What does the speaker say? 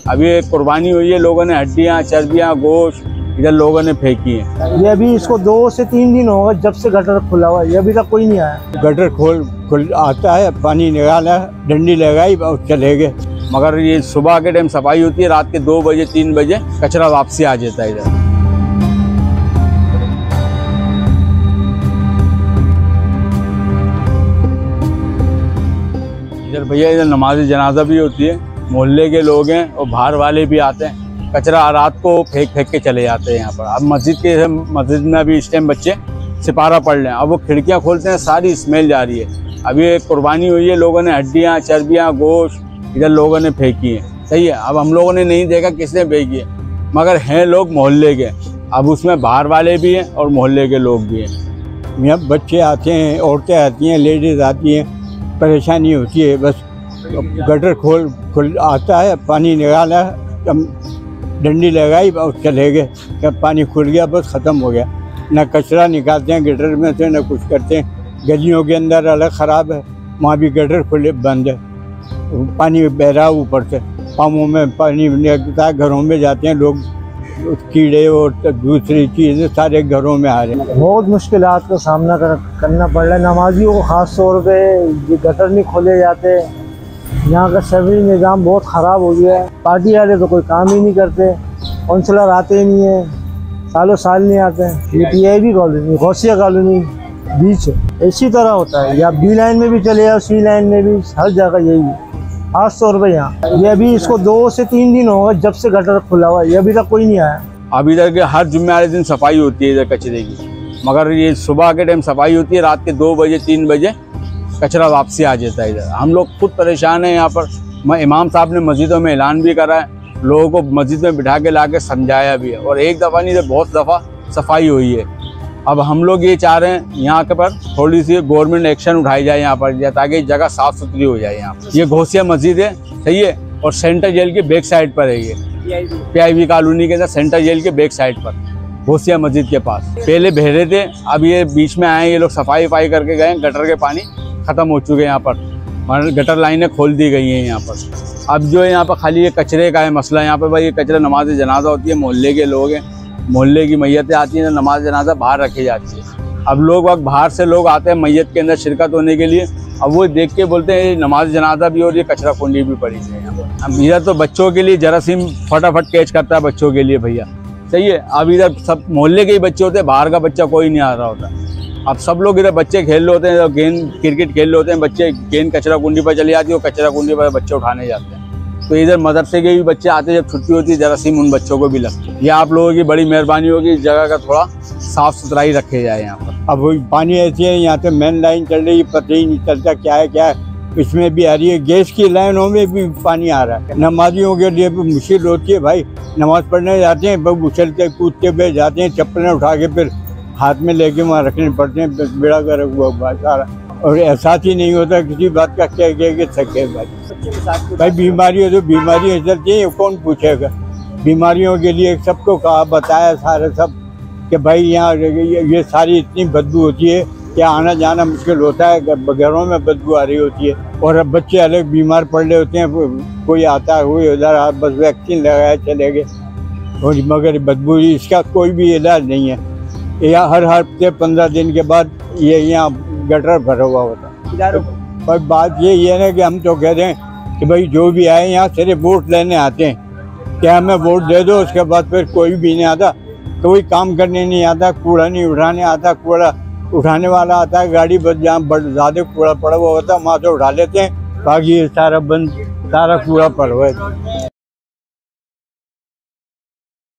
अभी एक कुर्बानी हुई है, लोगों ने हड्डियाँ, चर्बियाँ, गोश्त इधर लोगों ने फेंकी है। ये अभी इसको 2 से 3 दिन होगा जब से गटर खुला हुआ है, ये अभी तक कोई नहीं आया। गटर खोल आता है, पानी निकाला, डंडी लगाई और चले गए। मगर ये सुबह के टाइम सफाई होती है, रात के 2 बजे 3 बजे कचरा वापसी आ जाता है इधर। इधर भैया इधर नमाज जनाजा भी होती है, मोहल्ले के लोग हैं और बाहर वाले भी आते हैं, कचरा रात को फेंक के चले जाते हैं यहाँ पर। अब मस्जिद में अभी इस टाइम बच्चे सिपारा पढ़ रहे हैं, अब वो खिड़कियाँ खोलते हैं, सारी स्मेल जा रही है। अभी एक कुर्बानी हुई है, लोगों ने हड्डियाँ, चर्बियाँ, गोश्त इधर लोगों ने फेंकी है। सही है, अब हम लोगों ने नहीं देखा किसने फेंकी है, मगर हैं लोग मोहल्ले के। अब उसमें बाहर वाले भी हैं और मोहल्ले के लोग भी हैं। यहाँ बच्चे आते हैं, औरतें आती हैं, लेडीज़ आती हैं, परेशानी होती है। बस गटर खोल आता है, पानी निकाला, डंडी लगाई और चले गए। जब पानी खुल गया बस ख़त्म हो गया। ना कचरा निकालते हैं गटर में से, ना कुछ करते हैं। गलियों के अंदर अलग ख़राब है, वहाँ भी गटर खुले बंद है, पानी बह रहा ऊपर से, पाँवों में पानी लगता है, घरों में जाते हैं लोग, कीड़े और दूसरी चीज़ें सारे घरों में आ रहे हैं। बहुत मुश्किलात का सामना करना पड़ रहा है नमाजियों को, ख़ास तौर पे ये गटर नहीं खोले जाते। यहाँ का सर्विस निज़ाम बहुत ख़राब हो गया है। पार्टी वाले तो कोई काम ही नहीं करते, काउंसलर आते ही नहीं है, सालों साल नहीं आते हैं। ये PIB कॉलोनी, गौसिया कॉलोनी बीच है, इसी तरह होता है। या B लाइन में भी चले जाओ, C लाइन में भी, हर जगह यही है। खास तौर पर यहाँ ये अभी इसको 2 से 3 दिन होगा जब से गटर खुला हुआ है, ये अभी तक कोई नहीं आया। अब इधर के हर जुम्मे वाले दिन सफाई होती है इधर कचरे की, मगर ये सुबह के टाइम सफाई होती है, रात के 2 बजे 3 बजे कचरा वापसी आ जाता है इधर। हम लोग खुद परेशान हैं यहाँ पर। इमाम साहब ने मस्जिदों में ऐलान भी करा है, लोगों को मस्जिद में बिठा के ला के समझाया भी है, और एक दफ़ा नहीं तो बहुत दफ़ा सफाई हुई है। अब हम लोग ये चाह रहे हैं यहाँ के पर थोड़ी सी गवर्नमेंट एक्शन उठाई जाए यहाँ पर, ताकि जगह साफ़ सुथरी हो जाए। यहाँ पर ये घोसिया मस्जिद है, सही है, और सेंट्रल जेल के बैक साइड पर है ये, PIB कॉलोनी के अंदर सेंट्रल जेल के बैक साइड पर घोसिया मस्जिद के पास। पहले बह रहे थे, अब ये बीच में आए, ये लोग सफाई करके गए, गटर के पानी ख़त्म हो चुके हैं यहाँ पर, गटर लाइनें खोल दी गई हैं यहाँ पर। अब जो है यहाँ पर खाली ये कचरे का है मसला। यहाँ पर भाई ये कचरा नमाज जनाजा होती है, मोहल्ले के लोग हैं, मोहल्ले की मैयतें आती हैं, नमाज जनाजा बाहर रखी जाती है। अब लोग वक्त बाहर से लोग आते हैं मैयत के अंदर शिरकत होने के लिए, अब वो देख के बोलते हैं नमाज जनाजा भी और ये कचरा कुंडी भी पड़ी है यहाँ पर। अब इधर तो बच्चों के लिए जरासीम फटाफट कैच करता है बच्चों के लिए भैया, सही है। अब इधर सब मोहल्ले के ही बच्चे होते हैं, बाहर का बच्चा कोई नहीं आ रहा होता। अब सब लोग इधर बच्चे खेल रहे होते हैं, गेंद क्रिकेट खेल रहे होते हैं, बच्चे गेंद कचरा कुंडी पर चली जाती है, और कचरा कुंडी पर बच्चे उठाने जाते हैं। तो इधर मदरसे के भी बच्चे आते हैं, जब छुट्टी होती है जरासीम उन बच्चों को भी लगती है। ये आप लोगों की बड़ी मेहरबानी होगी, इस जगह का थोड़ा साफ सुथराई रखे जाए यहाँ पर। अब वही पानी ऐसी है, यहाँ से मेन लाइन चल रही है, पता ही नहीं चलता क्या है, इसमें भी आ रही है। गैस की लाइनों में भी पानी आ रहा है। नमाजियों के लिए भी मुश्किल होती है भाई, नमाज पढ़ने जाते हैं, बस उछलते कूदते हुए जाते हैं, चप्पलें उठा के फिर हाथ में लेके वहाँ रखने पड़ते हैं, बेड़ा गर्क हुआ सारा, और एहसास ही नहीं होता किसी बात का, क्या कि थके भाई। बीमारी हो तो बीमारी चलती है, कौन पूछेगा। बीमारियों के लिए सबको कहा बताया सारे सब कि भाई यहाँ ये सारी इतनी बदबू होती है कि आना जाना मुश्किल होता है, घरों में बदबू आ रही होती है, और अब बच्चे अलग बीमार पड़ रहे होते हैं, कोई आता है कोई उधर, बस वैक्सीन लगाया चले गए, और मगर बदबू इसका कोई भी इलाज नहीं है। यहाँ हर हफ्ते 15 दिन के बाद ये यहाँ गटर भरा हुआ होता है। पर बात ये है ना कि हम तो कह रहे हैं कि भाई जो भी आए यहाँ सिर्फ वोट लेने आते हैं, कि हमें वोट दे दो, उसके बाद फिर कोई भी नहीं आता, कोई काम करने नहीं आता, कूड़ा नहीं उठाने आता, कूड़ा उठाने वाला आता है, गाड़ी बस जहाँ ज़्यादा कूड़ा पड़ा हुआ होता है वहाँ से उठा लेते हैं, बाकी सारा बंद, सारा कूड़ा पड़ा हुआ है।